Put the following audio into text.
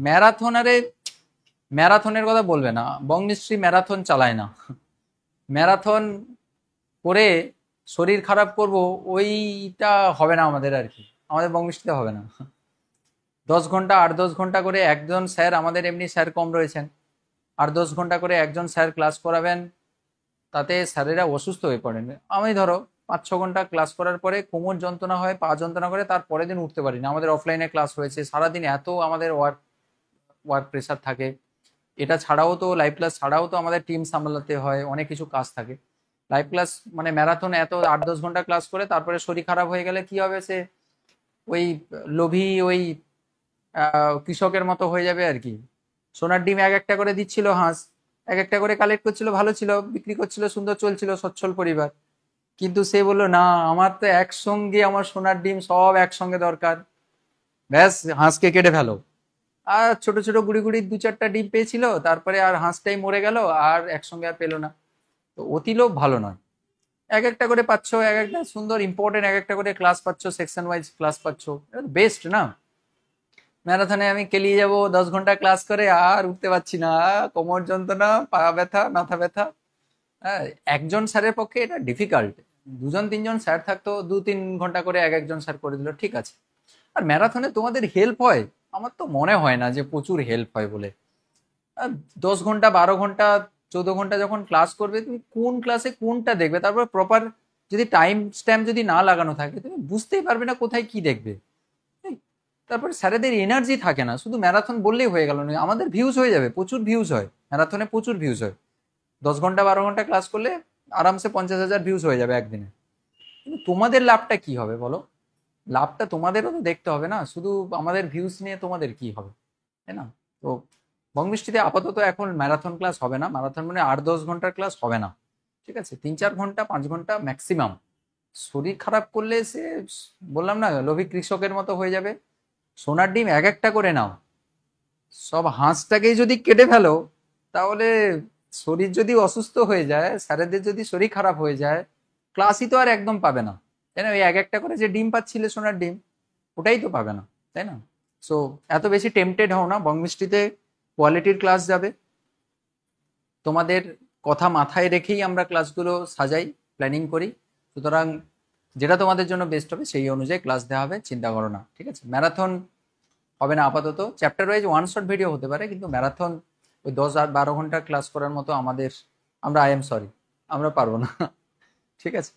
Marathon, আরে ম্যারাথনের কথা বলবে না, বঙ্গশ্রী ম্যারাথন চালায় না। ম্যারাথন করে শরীর খারাপ করব, ওইটা হবে না আমাদের আর কি, আমাদের বঙ্গশ্রীতে হবে না। 10 ঘন্টা 8-10 ঘন্টা করে একজন স্যার, আমাদের এমনি স্যার কম রয়েছেন, 8-10 ঘন্টা করে একজন স্যার ক্লাস করাবেন, তাতে স্যারেরা অসুস্থ হয়ে পড়েন। আমি ধরো 5-6 ঘন্টা ক্লাস করার পরে কোমর যন্ত্রণা হয়, পা যন্ত্রণা করে, তার পরের দিন উঠতে পারি না। আমাদের অফলাইনে ক্লাস হয়েছে, সারাদিন এত আমাদের ওয়ার্ক ওয়ার্ক প্রেশার থাকে। এটা ছাড়াও তো, লাইভ ক্লাস ছাড়াও তো আমাদের টিম সামলাতে হয়, অনেক কিছু কাজ থাকে। লাইভ ক্লাস মানে ম্যারাথন এত 8-10 ঘন্টা ক্লাস করে তারপরে শরীর খারাপ হয়ে গেলে কি হবে, সে ওই লোভী ওই কৃষকের মতো হয়ে যাবে আর কি। সোনার ডিম এক একটা করে দিচ্ছিল হাঁস, এক একটা করে কালেক্ট করছিল, ভালো ছিল, বিক্রি করছিল, সুন্দর চলছিল, সচ্ছল পরিবার। কিন্তু সে বললো না, আমার তো একসঙ্গে আমার সোনার ডিম সব একসঙ্গে দরকার, ব্যাস হাঁসকে কেটে ফেলো। আর ছোট ছোট গুড়ি গুড়ি 2-4টা ডিম পেয়েছিল, তারপরে আর হাঁসটাই মরে গেল, আর একসঙ্গে আর পেলো না। তো অতি লোভ ভালো নয়। এক একটা করে পাচ্ছ, এক একটা সুন্দর ইম্পর্টেন্ট এক একটা করে ক্লাস পাচ্ছ, সেকশন ওয়াইজ ক্লাস পাচ্ছ, বেস্ট না? ম্যারাথনে আমি কেলিয়ে যাব 10 ঘন্টা ক্লাস করে, আর উঠতে পারছি না, কোমর যন্ত্রণা, পা ব্যথা, মাথা ব্যথা। হ্যাঁ, একজন স্যারের পক্ষে এটা ডিফিকাল্ট। 2-3 জন স্যার থাকতো, 2-3 ঘন্টা করে এক একজন স্যার করে দিল, ঠিক আছে। আর ম্যারাথনে তোমাদের হেল্প হয়? আমার তো মনে হয় না যে প্রচুর হেল্প হয় বলে। আর 10 ঘন্টা 12 ঘন্টা 14 ঘন্টা যখন ক্লাস করবে, তুমি কোন ক্লাসে কোনটা দেখবে? তারপর প্রপার যদি টাইম স্ট্যাম্প যদি না লাগানো থাকে, তুমি বুঝতেই পারবে না কোথায় কি দেখবে। এই, তারপর স্যারেদের এনার্জি থাকে না, শুধু ম্যারাথন বললেই হয়ে গেল না, আমাদের ভিউজ হয়ে যাবে, প্রচুর ভিউজ হয় ম্যারাথনে, প্রচুর ভিউজ হয়। 10 ঘন্টা 12 ঘন্টা ক্লাস করলে আরামসে 50,000 ভিউজ হয়ে যাবে একদিনে। কিন্তু তোমাদের লাভটা কি হবে বলো? লাভটা তোমাদেরও তো দেখতে হবে না, শুধু আমাদের ভিউজ নিয়ে তোমাদের কি হবে, তাই না? তো বঙ্গবৃষ্টিতে আপাতত এখন ম্যারাথন ক্লাস হবে না, ম্যারাথন মানে 8-10 ঘন্টার ক্লাস হবে না, ঠিক আছে? 3-4 ঘন্টা 5 ঘন্টা ম্যাক্সিমাম। শরীর খারাপ করলে সে, বললাম না, লোভী কৃষকের মতো হয়ে যাবে। সোনার ডিম এক একটা করে নাও, সব হাঁসটাকেই যদি কেটে ফেলো, তাহলে শরীর যদি অসুস্থ হয়ে যায়, স্যারেদের যদি শরীর খারাপ হয়ে যায়, ক্লাসই তো আর একদম পাবে না, তাই না? ওই এক একটা করে যে ডিম পাচ্ছিলে সোনার ডিম, ওটাই তো পাবে না, তাই না? সো এত বেশি টেম্পটেড হও না, বঙ্গমিষ্টিতে কোয়ালিটির ক্লাস যাবে। তোমাদের কথা মাথায় রেখেই আমরা ক্লাসগুলো সাজাই, প্ল্যানিং করি। সুতরাং যেটা তোমাদের জন্য বেস্ট হবে সেই অনুযায়ী ক্লাস দেওয়া হবে, চিন্তা করো না, ঠিক আছে? ম্যারাথন হবে না আপাতত, chapter wise one shot video হতে পারে, কিন্তু ম্যারাথন ওই 10 আর 12 ঘন্টা ক্লাস করার মতো আমরা আই এম সরি, আমরা পারবো না। ঠিক আছে।